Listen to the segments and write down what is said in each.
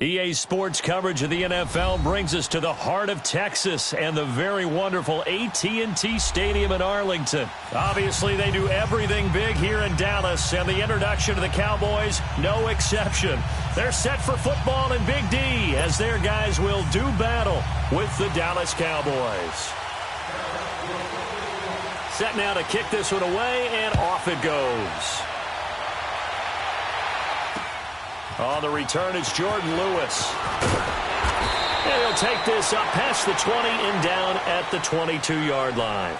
EA Sports coverage of the NFL brings us to the heart of Texas and the very wonderful AT&T Stadium in Arlington. Obviously, they do everything big here in Dallas, and the introduction to the Cowboys, no exception. They're set for football in Big D as their guys will do battle with the Dallas Cowboys. Set now to kick this one away, and off it goes. On the return, it's Jordan Lewis. And he'll take this up past the 20 and down at the 22-yard line.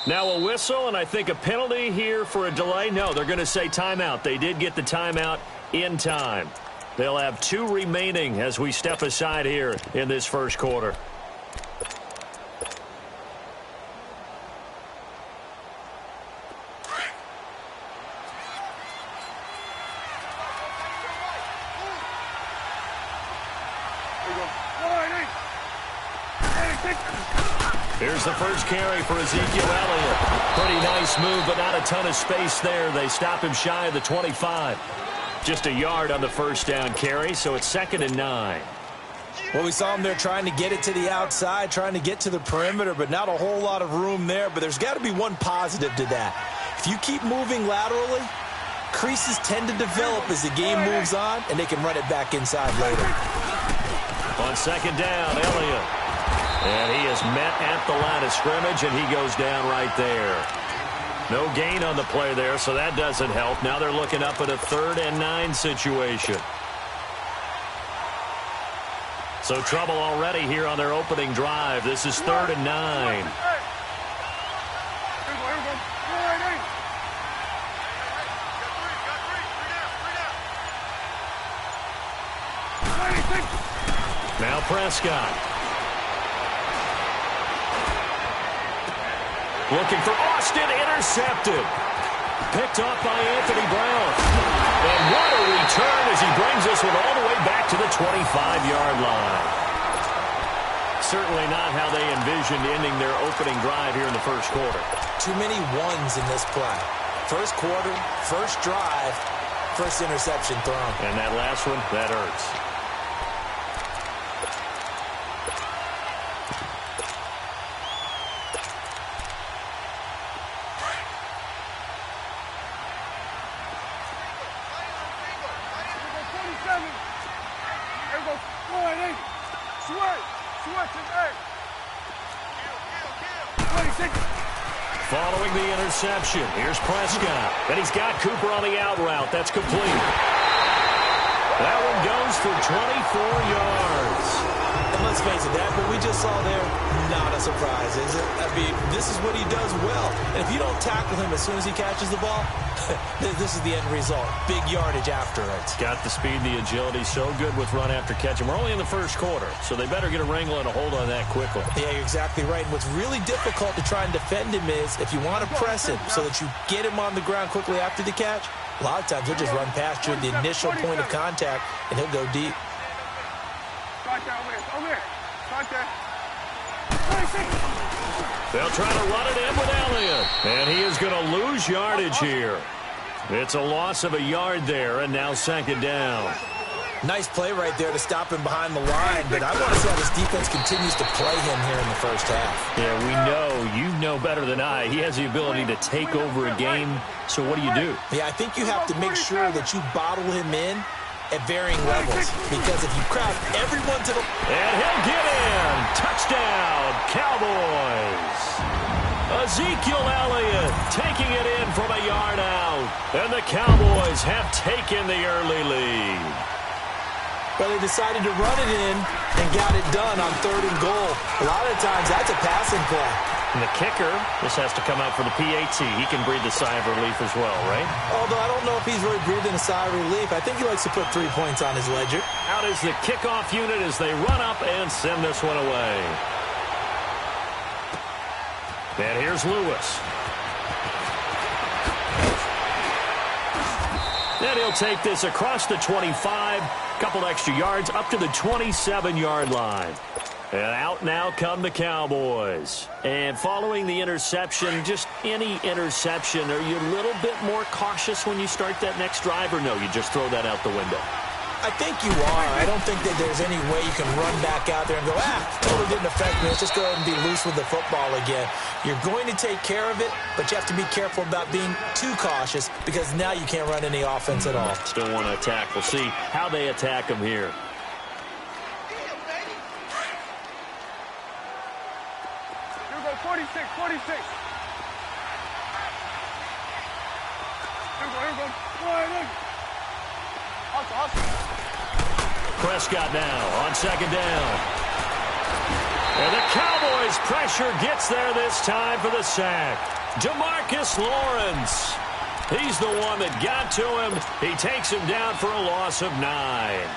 Now a whistle, and I think a penalty here for a delay. No, they're going to say timeout. They did get the timeout in time. They'll have 2 remaining as we step aside here in this first quarter. Here's the first carry for Ezekiel Elliott. Pretty nice move, but not a ton of space there. They stop him shy of the 25. Just a yard on the first down carry, so it's 2nd and 9. Well, we saw him there trying to get it to the outside, trying to get to the perimeter, but not a whole lot of room there. But there's got to be one positive to that. If you keep moving laterally, creases tend to develop as the game moves on, and they can run it back inside later. On 2nd down, Elliott. And he is met at the line of scrimmage, and he goes down right there. No gain on the play there, so that doesn't help. Now they're looking up at a 3rd and 9 situation. So trouble already here on their opening drive. This is 3rd and 9. Now Prescott. Looking for Austin, intercepted. Picked off by Anthony Brown. And what a return as he brings this one all the way back to the 25-yard line. Certainly not how they envisioned ending their opening drive here in the first quarter. Too many ones in this play. First quarter, first drive, first interception thrown. And that last one, that hurts. Following the interception, here's Prescott. And he's got Cooper on the out route. That's complete. That one goes for 24 yards. And let's face it, that what we just saw there, not a surprise, is it? I mean, this is what he does well. And if you don't tackle him as soon as he catches the ball, this is the end result. Big yardage after it. Got the speed, the agility, so good with run after catch. And we're only in the first quarter, so they better get a wrangle and a hold on that quickly. Yeah, you're exactly right. And what's really difficult to try and defend him is if you want to press him so that you get him on the ground quickly after the catch, a lot of times he'll just run past you at the initial point of contact, and he'll go deep. They'll try to run it in with Elliott. And he is going to lose yardage here. It's a loss of a yard there, and now 2nd down. Nice play right there to stop him behind the line, but I want to see how this defense continues to play him here in the first half. Yeah, we know, you know better than I, he has the ability to take over a game, so what do? Yeah, I think you have to make sure that you bottle him in at varying levels. Because if you crowd everyone to the... And he'll get in. Touchdown, Cowboys. Ezekiel Elliott taking it in from a yard out. And the Cowboys have taken the early lead. But they decided to run it in and got it done on 3rd and goal. A lot of times that's a passing play. And the kicker, this has to come out for the PAT. He can breathe a sigh of relief as well, right? Although I don't know if he's really breathing a sigh of relief. I think he likes to put 3 points on his ledger. Out is the kickoff unit as they run up and send this one away. And here's Lewis. And he'll take this across the 25. Couple extra yards up to the 27-yard line. And out now come the Cowboys. And following the interception, just any interception, are you a little bit more cautious when you start that next drive, or no, you just throw that out the window? I think you are. I don't think that there's any way you can run back out there and go, totally didn't affect me. Let's just go ahead and be loose with the football again. You're going to take care of it, but you have to be careful about being too cautious because now you can't run any offense at all. Still want to attack. We'll see how they attack them here. Here we go, 46. Here we go. Hustle. Prescott now on 2nd down. And the Cowboys pressure gets there this time for the sack. DeMarcus Lawrence. He's the one that got to him. He takes him down for a loss of 9.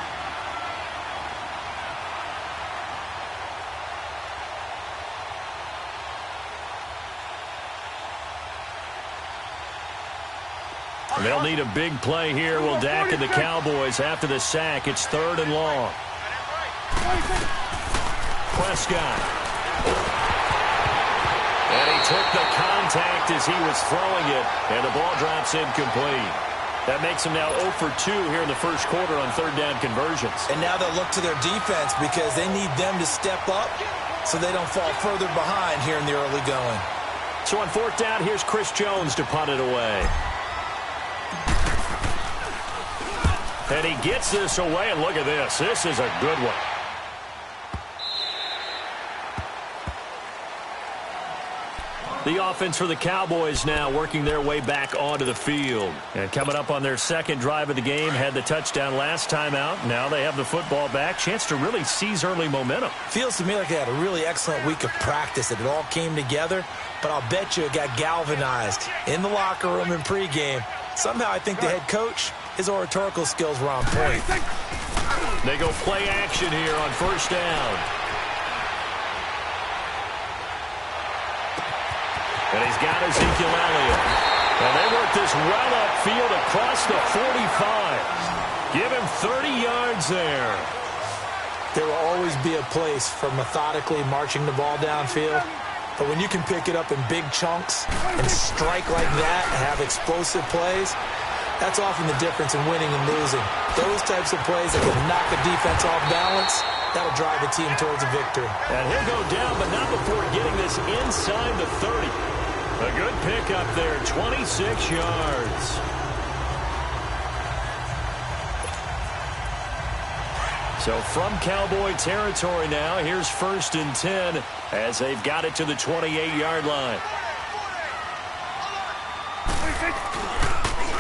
They'll need a big play here. Will Dak and the Cowboys after the sack. It's 3rd and long. Prescott. And he took the contact as he was throwing it, and the ball drops incomplete. That makes him now 0 for 2 here in the first quarter on 3rd down conversions. And now they'll look to their defense because they need them to step up so they don't fall further behind here in the early going. So on 4th down, here's Chris Jones to punt it away. And he gets this away, and look at this. This is a good one. The offense for the Cowboys now working their way back onto the field. And coming up on their 2nd drive of the game, had the touchdown last time out. Now they have the football back. Chance to really seize early momentum. Feels to me like they had a really excellent week of practice. It all came together, but I'll bet you it got galvanized in the locker room in pregame. Somehow I think the head coach, his oratorical skills were on point. They go play action here on 1st down. And he's got Ezekiel Elliott. And they work this well upfield across the 45. Give him 30 yards there. There will always be a place for methodically marching the ball downfield. But when you can pick it up in big chunks and strike like that and have explosive plays, that's often the difference in winning and losing. Those types of plays that can knock a defense off balance, that'll drive a team towards a victory. And he'll go down, but not before getting this inside the 30. A good pick up there, 26 yards. So from Cowboy territory now, here's 1st and 10 as they've got it to the 28-yard line.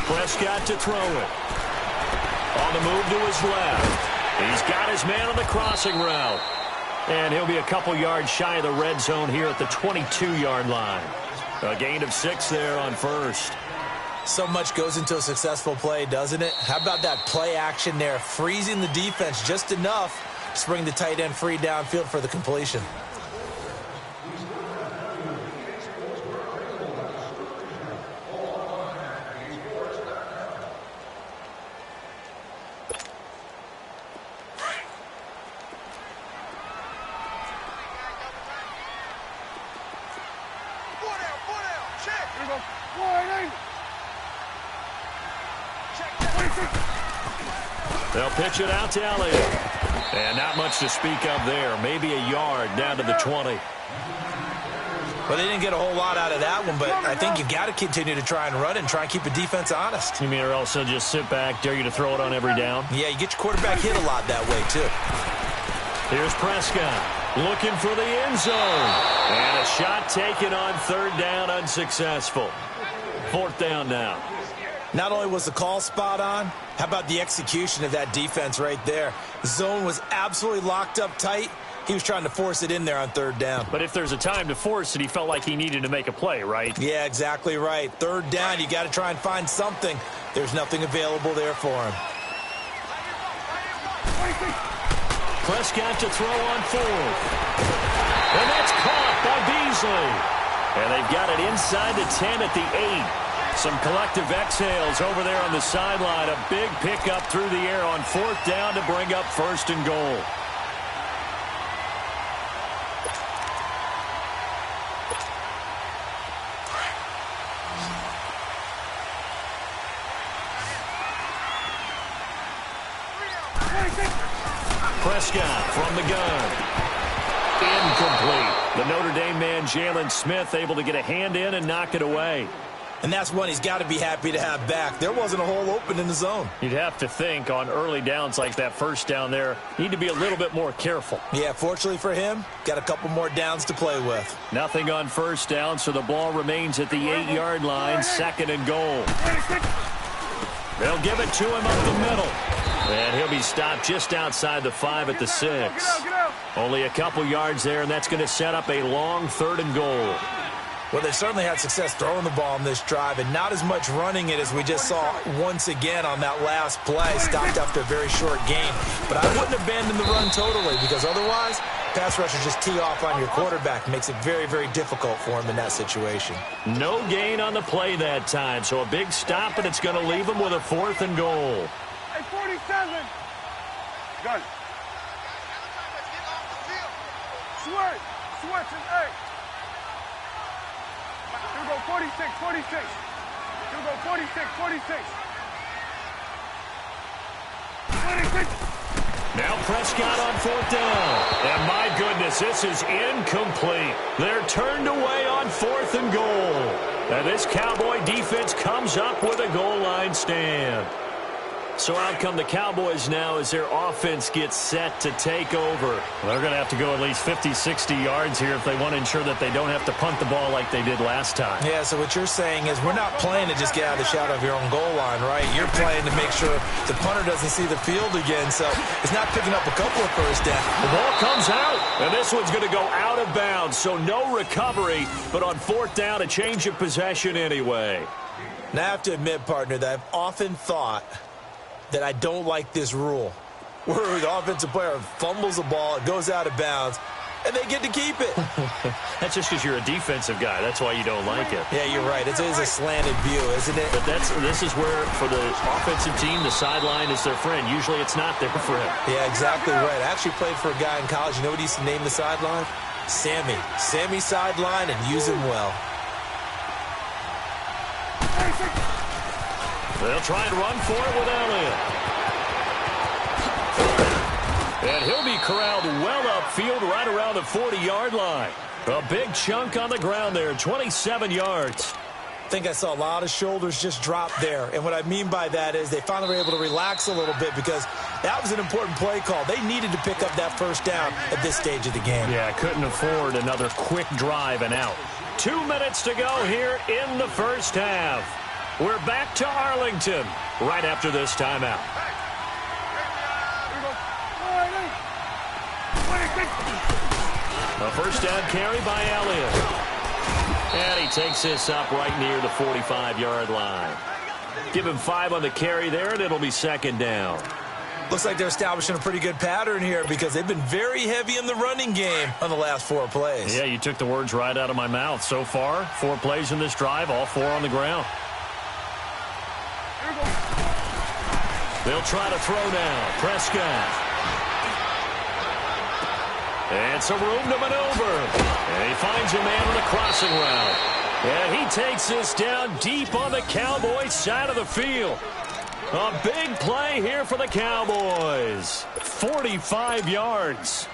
Prescott to throw it. On the move to his left. He's got his man on the crossing route. And he'll be a couple yards shy of the red zone here at the 22-yard line. A gain of 6 there on 1st. So much goes into a successful play, doesn't it? How about that play action there, freezing the defense just enough to bring the tight end free downfield for the completion. They'll pitch it out to Elliott. And not much to speak of there. Maybe a yard down to the 20. Well, they didn't get a whole lot out of that one, but I think you've got to continue to try and run and try and keep the defense honest. You mean or else they'll just sit back, dare you to throw it on every down? Yeah, you get your quarterback hit a lot that way, too. Here's Prescott looking for the end zone. And a shot taken on third down, unsuccessful. Fourth down now. Not only was the call spot on, how about the execution of that defense right there? The zone was absolutely locked up tight. He was trying to force it in there on third down. But if there's a time to force it, he felt like he needed to make a play, right? Yeah, exactly right. Third down, you got to try and find something. There's nothing available there for him. Prescott to throw on fourth. And that's caught by Beasley. And they've got it inside the 10 at the 8. Some collective exhales over there on the sideline. A big pickup through the air on fourth down to bring up first and goal. Prescott from the gun. Incomplete. The Notre Dame man, Jalen Smith, able to get a hand in and knock it away. And that's one he's got to be happy to have back. There wasn't a hole open in the zone. You'd have to think on early downs like that first down there, need to be a little bit more careful. Yeah, fortunately for him, got a couple more downs to play with. Nothing on first down, so the ball remains at the 8-yard line, second and goal. They'll give it to him up the middle. And he'll be stopped just outside the 5 at the 6. Only a couple yards there, and that's going to set up a long third and goal. Well, they certainly had success throwing the ball on this drive, and not as much running it as we just saw once again on that last play, stopped after a very short game. But I wouldn't abandon the run totally, because otherwise, pass rushers just tee off on your quarterback. Makes it very, very difficult for him in that situation. No gain on the play that time, so a big stop, and it's going to leave him with a fourth and goal. Hey, 47. Gun. Switch and 8. Here we go, 46. Here we go, 46. 26. Now Prescott on fourth down. And my goodness, this is incomplete. They're turned away on fourth and goal. And this Cowboy defense comes up with a goal line stand. So out come the Cowboys now as their offense gets set to take over. They're going to have to go at least 50, 60 yards here if they want to ensure that they don't have to punt the ball like they did last time. Yeah, so what you're saying is we're not playing to just get out of the shadow of your own goal line, right? You're playing to make sure the punter doesn't see the field again, so it's not picking up a couple of first downs. The ball comes out, and this one's going to go out of bounds, so no recovery, but on fourth down, a change of possession anyway. Now, I have to admit, partner, that I've often thought that I don't like this rule, where the offensive player fumbles the ball, it goes out of bounds, and they get to keep it. That's just because you're a defensive guy. That's why you don't like it. Yeah, you're right. It is a slanted view, isn't it? But this is where, for the offensive team, the sideline is their friend. Usually it's not there for him. Yeah, exactly right. I actually played for a guy in college. You know what he used to name the sideline? Sammy. Sammy sideline, and use him well. They'll try and run for it with Elliott. And he'll be corralled well upfield right around the 40-yard line. A big chunk on the ground there, 27 yards. I think I saw a lot of shoulders just drop there. And what I mean by that is they finally were able to relax a little bit because that was an important play call. They needed to pick up that first down at this stage of the game. Yeah, couldn't afford another quick drive and out. 2 minutes to go here in the first half. We're back to Arlington right after this timeout. A first down carry by Elliott. And he takes this up right near the 45-yard line. Give him 5 on the carry there, and it'll be second down. Looks like they're establishing a pretty good pattern here because they've been very heavy in the running game on the last 4 plays. Yeah, you took the words right out of my mouth. So far, 4 plays in this drive, all 4 on the ground. They'll try to throw now. Prescott. And some room to maneuver. And he finds a man on a crossing route. And he takes this down deep on the Cowboys side of the field. A big play here for the Cowboys. 45 yards.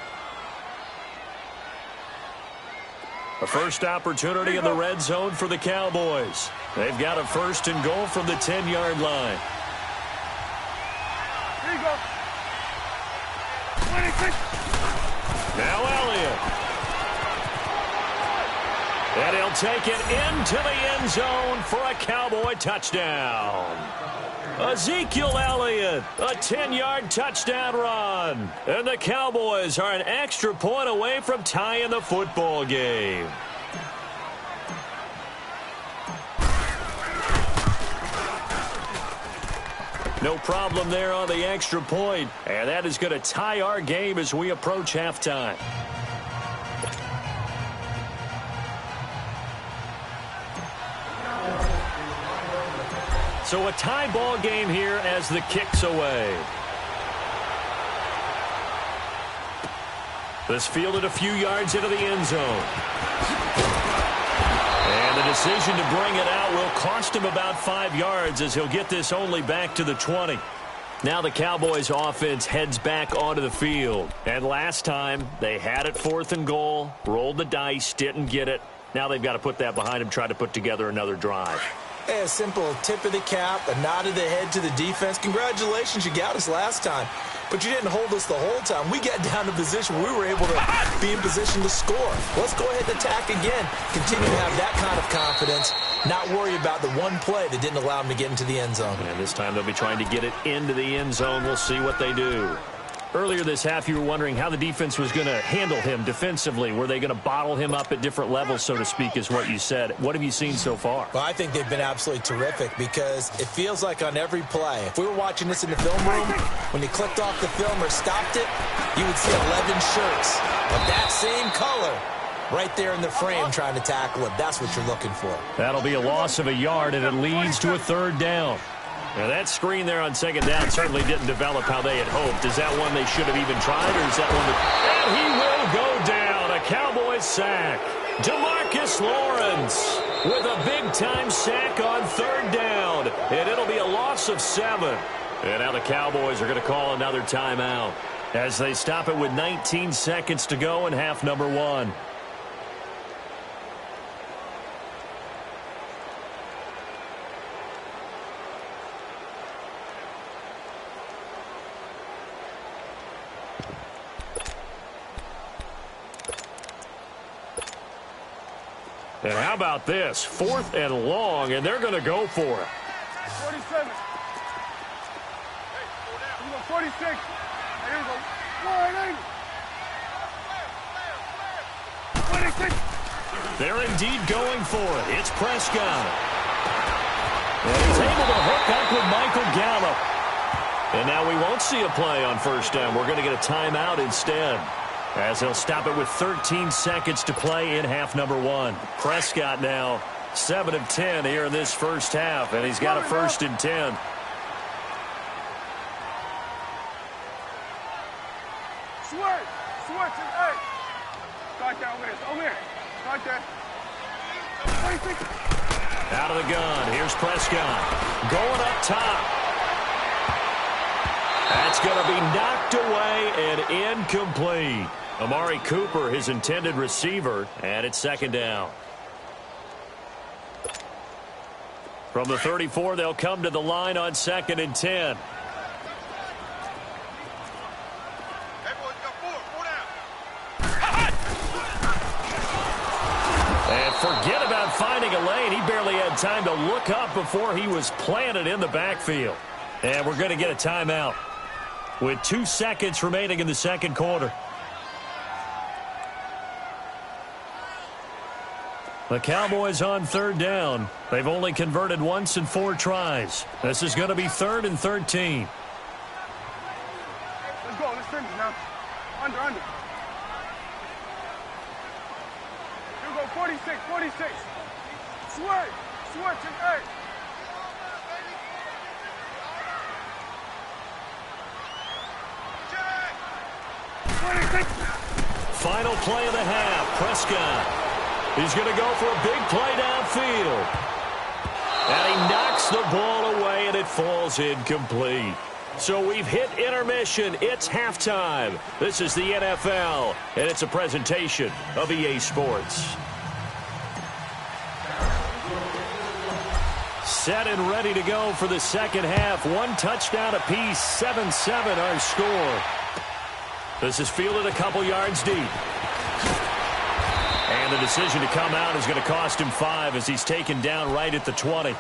A first opportunity in the red zone for the Cowboys. They've got a 1st and goal from the 10-yard line. Here you go. 26. Now Elliott. And he'll take it into the end zone for a Cowboy touchdown. Ezekiel Elliott, a 10-yard touchdown run. And the Cowboys are an extra point away from tying the football game. No problem there on the extra point. And that is going to tie our game as we approach halftime. So a tie ball game here as the kick's away. This fielded a few yards into the end zone. And the decision to bring it out will cost him about 5 yards as he'll get this only back to the 20. Now the Cowboys offense heads back onto the field. And last time they had it 4th and goal, rolled the dice, didn't get it. Now they've got to put that behind them, try to put together another drive. Hey, a simple tip of the cap, a nod of the head to the defense. Congratulations, you got us last time. But you didn't hold us the whole time. We got down to position where we were able to be in position to score. Let's go ahead and attack again. Continue to have that kind of confidence. Not worry about the one play that didn't allow them to get into the end zone. And this time they'll be trying to get it into the end zone. We'll see what they do. Earlier this half, you were wondering how the defense was going to handle him defensively. Were they going to bottle him up at different levels, so to speak, is what you said. What have you seen so far? Well, I think they've been absolutely terrific because it feels like on every play, if we were watching this in the film room, when you clicked off the film or stopped it, you would see 11 shirts of that same color right there in the frame trying to tackle it. That's what you're looking for. That'll be a loss of a yard, and it leads to a 3rd down. Now, that screen there on 2nd down certainly didn't develop how they had hoped. Is that one they should have even tried, or is that one that... And he will go down. A Cowboys sack. DeMarcus Lawrence with a big-time sack on 3rd down. And it'll be a loss of 7. And now the Cowboys are going to call another timeout as they stop it with 19 seconds to go in half number 1. And how about this? 4th and long, and they're going to go for it. 47. Hey, you go 46. Hey, here we go. 26. They're indeed going for it. It's Prescott. And he's able to hook up with Michael Gallup. And now we won't see a play on 1st down. We're going to get a timeout instead, as he'll stop it with 13 seconds to play in half number 1. Prescott now 7 of 10 here in this first half, and he's got a 1st and 10. Switch, and hey. Start that over there. Start that. 26. Out of the gun. Here's Prescott. Going up top. That's going to be knocked away and incomplete. Amari Cooper, his intended receiver, and it's 2nd down. From the 34, they'll come to the line on 2nd and 10. And forget about finding a lane. He barely had time to look up before he was planted in the backfield. And we're going to get a timeout with 2 seconds remaining in the 2nd quarter. The Cowboys on 3rd down. They've only converted once in 4 tries. This is going to be 3rd and 13. Let's go. Let's finish now. Under. Here we go. 46. Switch, and hey. Final play of the half. Prescott. He's going to go for a big play downfield. And he knocks the ball away, and it falls incomplete. So we've hit intermission. It's halftime. This is the NFL, and it's a presentation of EA Sports. Set and ready to go for the second half. One touchdown apiece, 7-7 our score. This is fielded a couple yards deep. And the decision to come out is going to cost him 5 as he's taken down right at the 20.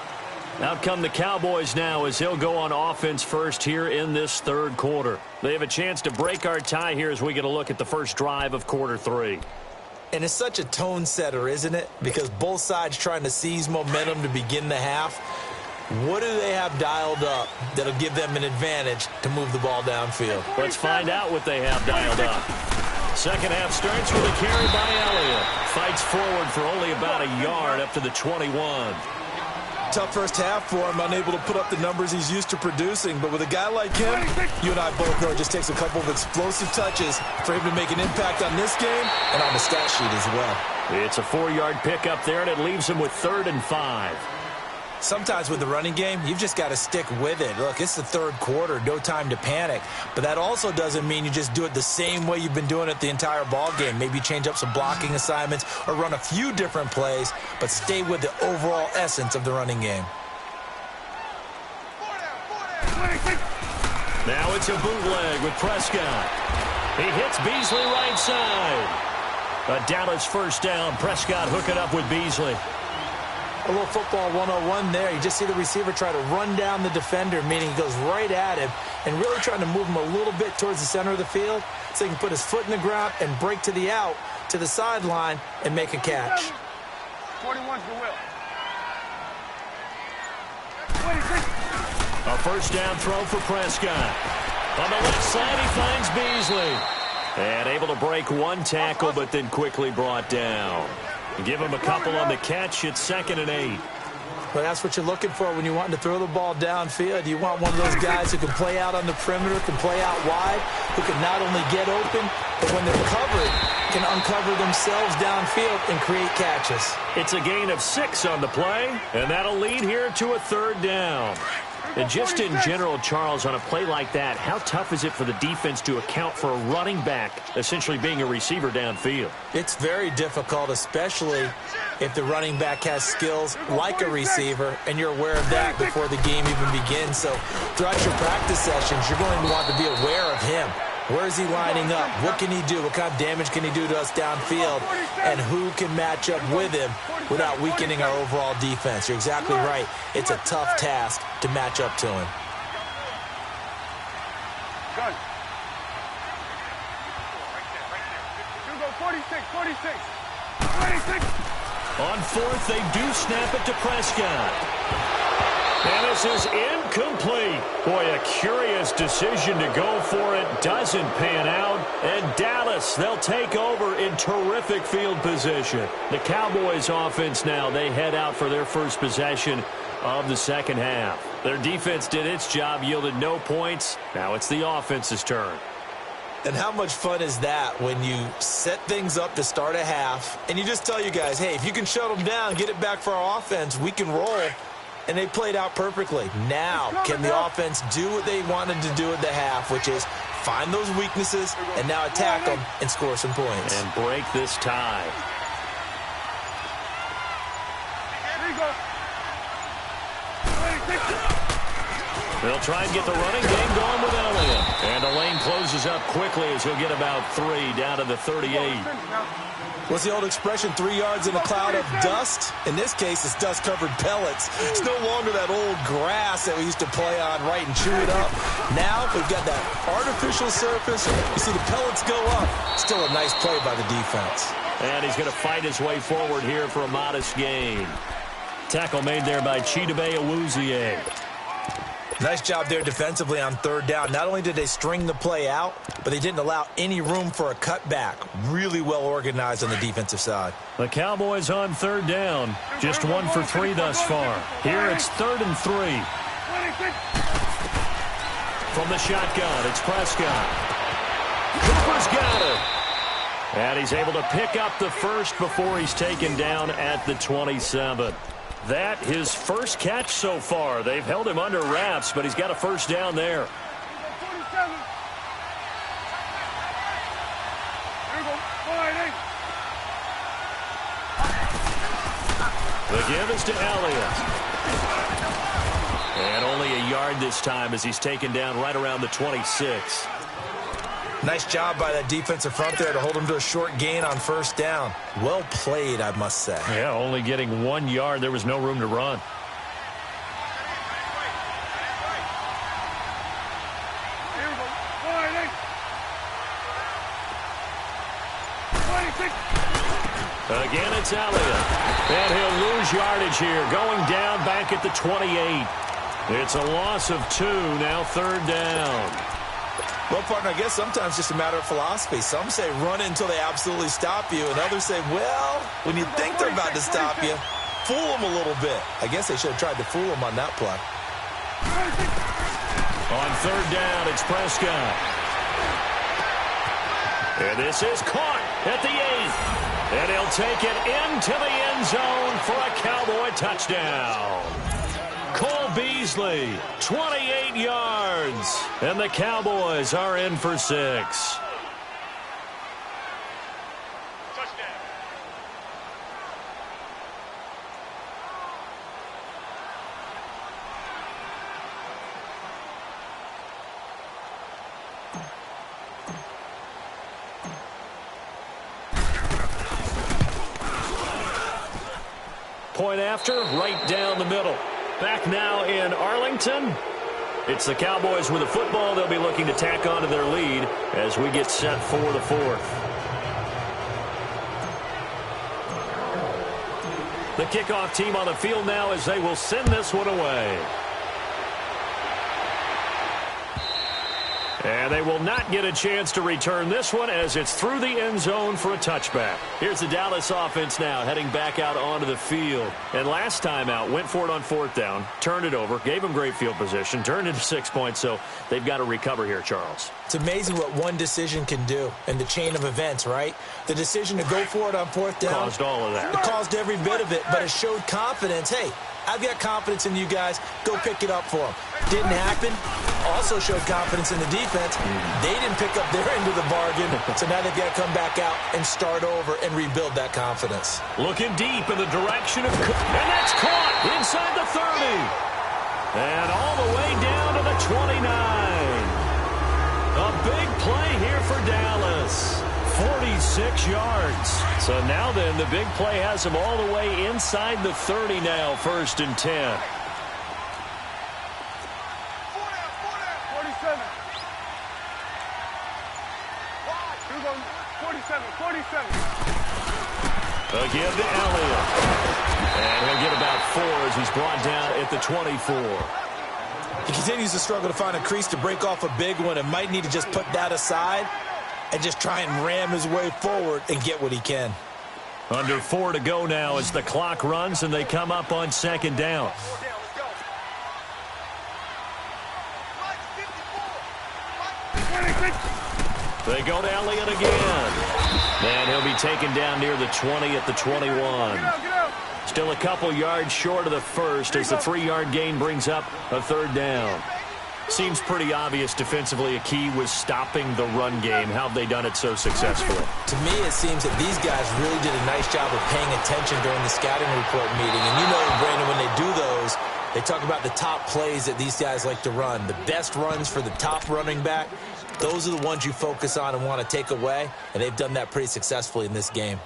Out come the Cowboys now as he'll go on offense first here in this third quarter. They have a chance to break our tie here as we get a look at the first drive of quarter 3. And it's such a tone setter, isn't it? Because both sides trying to seize momentum to begin the half. What do they have dialed up that'll give them an advantage to move the ball downfield? Let's find out what they have dialed up. Second half starts with a carry by Elliott. Fights forward for only about a yard up to the 21. Tough first half for him, unable to put up the numbers he's used to producing. But with a guy like him, you and I both know it just takes a couple of explosive touches for him to make an impact on this game and on the stat sheet as well. It's a 4-yard pickup there, and it leaves him with 3rd and 5. Sometimes with the running game, you've just got to stick with it. Look, it's the third quarter, no time to panic. But that also doesn't mean you just do it the same way you've been doing it the entire ball game. Maybe change up some blocking assignments or run a few different plays, but stay with the overall essence of the running game. Now it's a bootleg with Prescott. He hits Beasley right side. A Dallas first down. Prescott hooking up with Beasley. A little football 101 there. You just see the receiver try to run down the defender, meaning he goes right at him and really trying to move him a little bit towards the center of the field so he can put his foot in the ground and break to the out, to the sideline, and make a catch. 41's the will. A first down throw for Prescott. On the left side, he finds Beasley. And able to break one tackle, but then quickly brought down. Give him a couple on the catch. It's 2nd and 8. Well, that's what you're looking for when you want to throw the ball downfield. You want one of those guys who can play out on the perimeter, can play out wide, who can not only get open, but when they're covered, can uncover themselves downfield and create catches. It's a gain of 6 on the play, and that'll lead here to a 3rd down. And just in general, Charles, on a play like that, how tough is it for the defense to account for a running back essentially being a receiver downfield? It's very difficult, especially if the running back has skills like a receiver, and you're aware of that before the game even begins. So throughout your practice sessions, you're going to want to be aware of him. Where is he lining up? What can he do? What kind of damage can he do to us downfield? And who can match up with him without weakening our overall defense? You're exactly right. It's a tough task to match up to him. Gun. You go 46, 46. 26. On 4th, they do snap it to Prescott. And this is incomplete. Boy, a curious decision to go for it. Doesn't pan out. And Dallas, they'll take over in terrific field position. The Cowboys offense now, they head out for their first possession of the second half. Their defense did its job, yielded no points. Now it's the offense's turn. And how much fun is that when you set things up to start a half and you just tell you guys, hey, if you can shut them down, get it back for our offense, we can roll. And they played out perfectly. Now, can the offense do what they wanted to do at the half, which is find those weaknesses and now attack them and score some points. And break this tie. There you go. 26. They'll try and get the running game going with Elliott. And the lane closes up quickly as he'll get about 3 down to the 38. What's the old expression, 3 yards in a cloud of dust? In this case, it's dust-covered pellets. It's no longer that old grass that we used to play on, right, and chew it up. Now we've got that artificial surface. You see the pellets go up. Still a nice play by the defense. And he's going to fight his way forward here for a modest gain. Tackle made there by Chidobe Awuzie. Nice job there defensively on 3rd down. Not only did they string the play out, but they didn't allow any room for a cutback. Really well organized on the defensive side. The Cowboys on 3rd down. Just 1 for 3 thus far. Here it's 3rd and 3. 26. From the shotgun, it's Prescott. Cooper's got it. And he's able to pick up the first before he's taken down at the 27. That his first catch so far. They've held him under wraps, but he's got a first down there. 47. There you go. 498. The give is to Elliott. And only a yard this time as he's taken down right around the 26. Nice job by that defensive front there to hold him to a short gain on first down. Well played, I must say. Yeah, only getting 1 yard. There was no room to run. Again, it's Elliott. And he'll lose yardage here, going down back at the 28. It's a loss of 2, now third down. Well, partner, I guess sometimes just a matter of philosophy. Some say run it until they absolutely stop you, and others say, well, when you think they're about to stop you, fool them a little bit. I guess they should have tried to fool them on that play. On third down, it's Prescott. And this is caught at the 8. And he'll take it into the end zone for a Cowboy touchdown. Cole Beasley, 28 yards. And the Cowboys are in for 6. Point after, right down the middle. Back now in Arlington. It's the Cowboys with the football. They'll be looking to tack on to their lead as we get set for the 4th. The kickoff team on the field now as they will send this one away. And they will not get a chance to return this one as it's through the end zone for a touchback. Here's the Dallas offense now heading back out onto the field. And last time out, went for it on 4th down, turned it over, gave them great field position, turned into 6 points, so they've got to recover here, Charles. It's amazing what one decision can do in the chain of events, right? The decision to go for it on 4th down. Caused all of that. It caused every bit of it, but it showed confidence. Hey, I've got confidence in you guys. Go pick it up for them. Didn't happen. Also showed confidence in the defense. They didn't pick up their end of the bargain, so now they've got to come back out and start over and rebuild that confidence. Looking deep in the direction of... And that's caught inside the 30. And all the way down to the 29. A big play here for Dallas. 46 yards. So now then, the big play has him all the way inside the 30 now, 1st and 10. 47. Again to Elliott. And he'll get about 4 as he's brought down at the 24. He continues to struggle to find a crease to break off a big one and might need to just put that aside and just try and ram his way forward and get what he can. Under 4 to go now as the clock runs and they come up on 2nd down. They go to Elliott again. And he'll be taken down near the 20 at the 21. Still a couple yards short of the 1st as the 3-yard gain brings up a 3rd down. Seems pretty obvious defensively a key was stopping the run game. How have they done it so successfully? To me, it seems that these guys really did a nice job of paying attention during the scouting report meeting. And you know, Brandon, when they do those, they talk about the top plays that these guys like to run. The best runs for the top running back, those are the ones you focus on and want to take away. And they've done that pretty successfully in this game.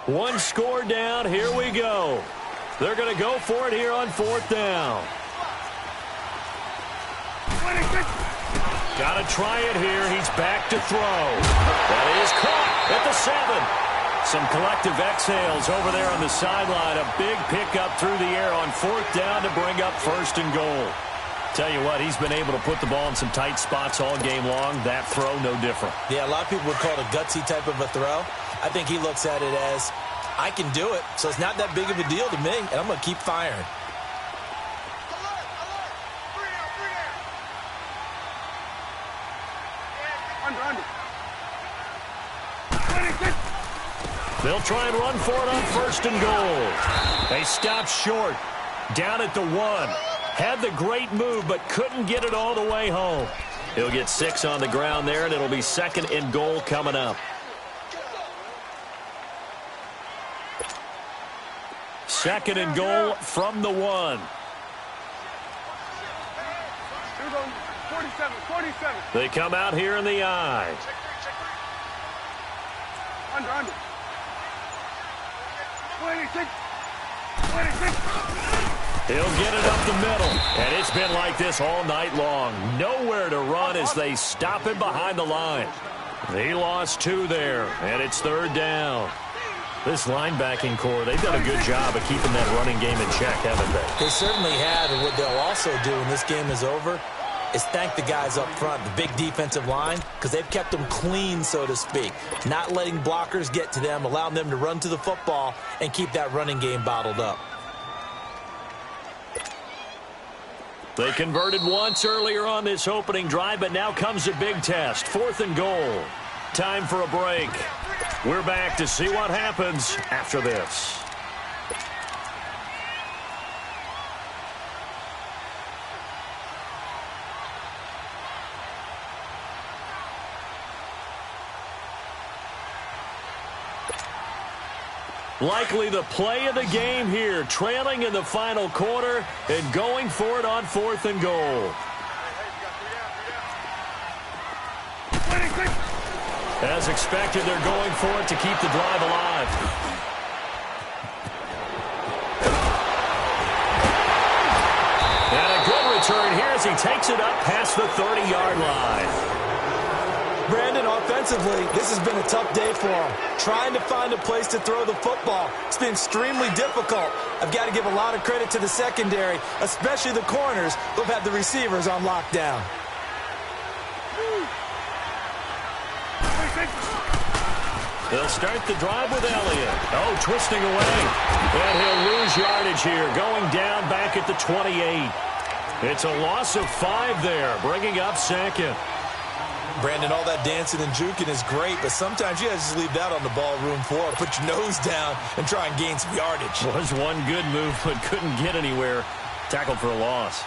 One score down. Here we go. They're going to go for it here on 4th down. Got to try it here. He's back to throw. That is caught at the 7. Some collective exhales over there on the sideline. A big pickup through the air on 4th down to bring up 1st and goal. Tell you what, he's been able to put the ball in some tight spots all game long. That throw, no different. Yeah, a lot of people would call it a gutsy type of a throw. I think he looks at it as, I can do it, so it's not that big of a deal to me, and I'm going to keep firing. They'll try and run for it on 1st and goal. They stop short. Down at the 1. Had the great move, but couldn't get it all the way home. He'll get 6 on the ground there, and it'll be 2nd and goal coming up. second and goal from the 1. Here we go. 47, 47. They come out here in the I. Under. 26. 26. He'll get it up the middle. And it's been like this all night long. Nowhere to run as they stop him behind the line. He lost 2 there, and it's third down. This linebacking core, they've done a good job of keeping that running game in check, haven't they? They certainly have, and what they'll also do when this game is over is thank the guys up front, the big defensive line, because they've kept them clean, so to speak. Not letting blockers get to them, allowing them to run to the football and keep that running game bottled up. They converted once earlier on this opening drive, but now comes a big test. 4th and goal. Time for a break. We're back to see what happens after this. Likely the play of the game here, trailing in the final quarter and going for it on 4th and goal. As expected, they're going for it to keep the drive alive. And a good return here as he takes it up past the 30-yard line. Brandon, offensively, this has been a tough day for him. Trying to find a place to throw the football. It's been extremely difficult. I've got to give a lot of credit to the secondary, especially the corners who've had the receivers on lockdown. They'll start the drive with Elliott. Oh, twisting away. And he'll lose yardage here, going down back at the 28. It's a loss of 5 there, bringing up second. Brandon, all that dancing and juking is great, but sometimes you guys just leave that on the ballroom floor. Put your nose down and try and gain some yardage. Was one good move, but couldn't get anywhere. Tackled for a loss.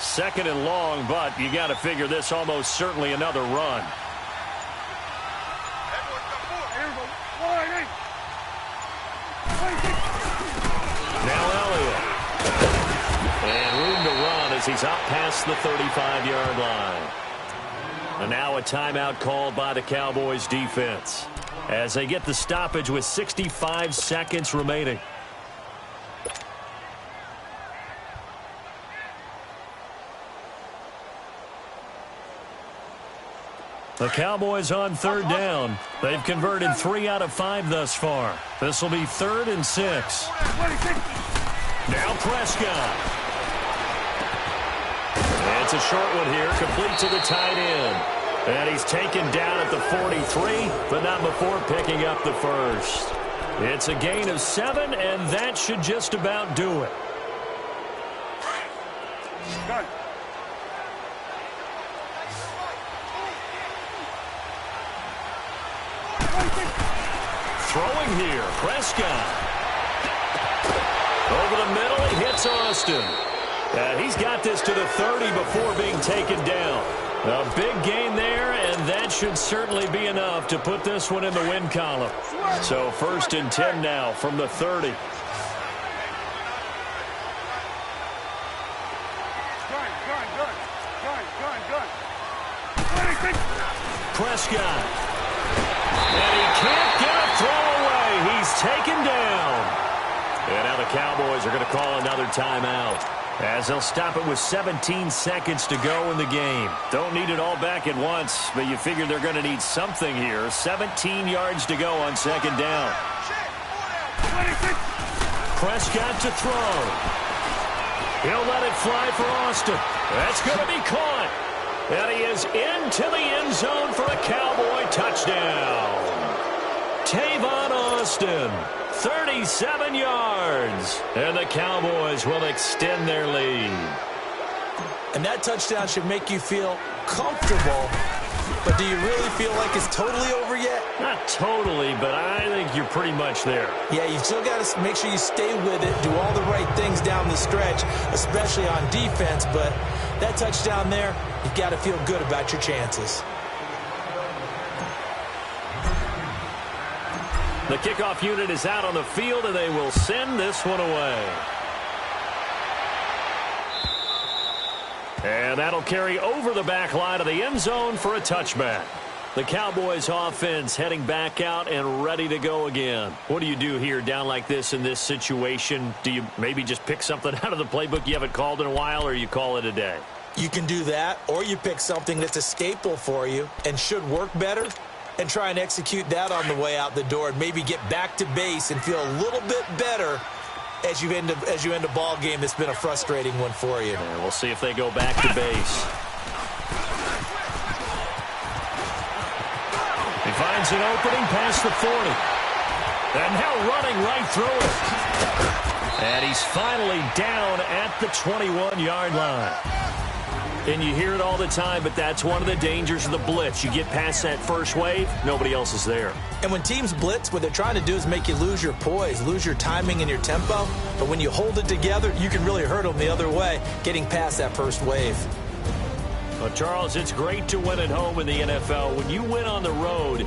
Second and long, but you got to figure this almost certainly another run. Now Elliott. And room to run as he's up past the 35-yard line. And now a timeout called by the Cowboys defense as they get the stoppage with 65 seconds remaining. The Cowboys on third down. They've converted 3 out of 5 thus far. This will be 3rd and 6. Now Prescott. It's a short one here, complete to the tight end. And he's taken down at the 43, but not before picking up the first. It's a gain of 7, and that should just about do it. Done. Throwing here, Prescott. Over the middle, he hits Austin. And he's got this to the 30 before being taken down. A big gain there, and that should certainly be enough to put this one in the win column. So 1st and 10 now from the 30. Prescott. And he can't get a throw away. He's taken down. And now the Cowboys are going to call another timeout as they'll stop it with 17 seconds to go in the game. Don't need it all back at once, but you figure they're going to need something here. 17 yards to go on 2nd down. Prescott to throw. He'll let it fly for Austin. That's going to be caught. And he is into the end zone for a Cowboy touchdown. Tavon Austin, 37 yards. And the Cowboys will extend their lead. And that touchdown should make you feel comfortable But do you really feel like it's totally over yet? Not totally, but I think you're pretty much there. Yeah, you've still got to make sure you stay with it, do all the right things down the stretch, especially on defense. But that touchdown there, you've got to feel good about your chances. The kickoff unit is out on the field, and they will send this one away. And that'll carry over the back line of the end zone for a touchback. The Cowboys offense heading back out and ready to go again. What do you do here down like this in this situation? Do you maybe just pick something out of the playbook you haven't called in a while, or you call it a day? You can do that, or you pick something that's a staple for you and should work better and try and execute that on the way out the door and maybe get back to base and feel a little bit better as you end a ball game that's been a frustrating one for you. And we'll see if they go back to base. He finds an opening past the 40. And now running right through it. And he's finally down at the 21-yard line. And you hear it all the time, but that's one of the dangers of the blitz. You get past that first wave, nobody else is there. And when teams blitz, what they're trying to do is make you lose your poise, lose your timing and your tempo. But when you hold it together, you can really hurt them the other way, getting past that first wave. Well, Charles, it's great to win at home in the NFL. When you win on the road,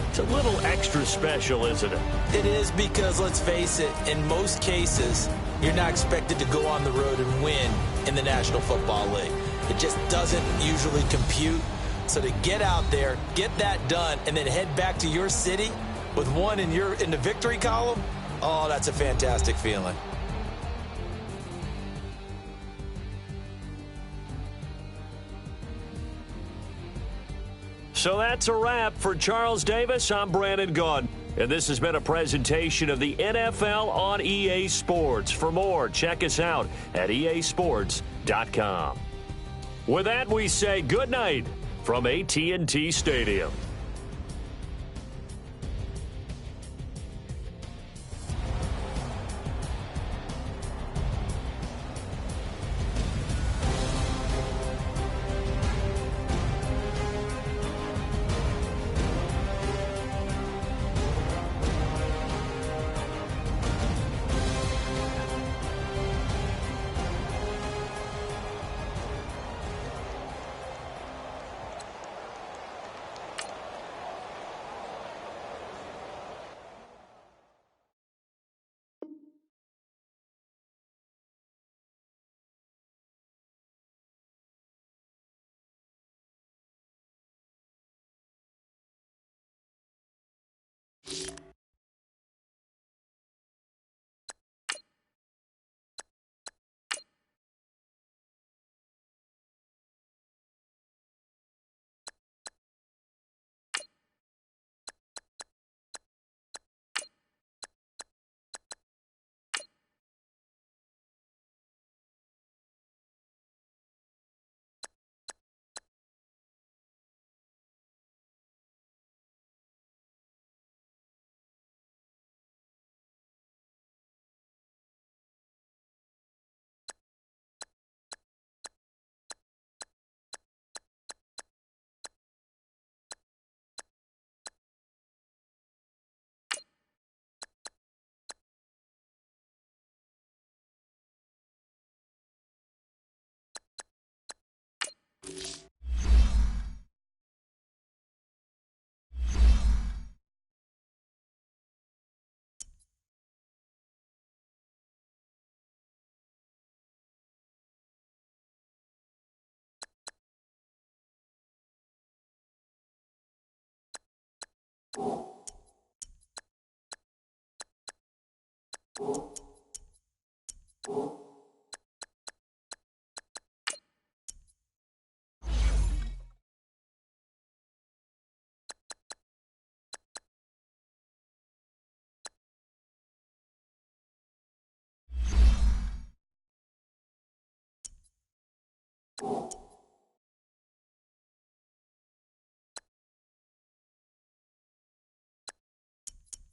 it's a little extra special, isn't it? It is, because, let's face it, in most cases, you're not expected to go on the road and win in the National Football League. It just doesn't usually compute. So to get out there, get that done, and then head back to your city with one in the victory column, oh, that's a fantastic feeling. So that's a wrap for Charles Davis. I'm Brandon Gaudin, and this has been a presentation of the NFL on EA Sports. For more, check us out at easports.com. With that, we say good night from AT&T Stadium.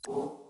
Oh.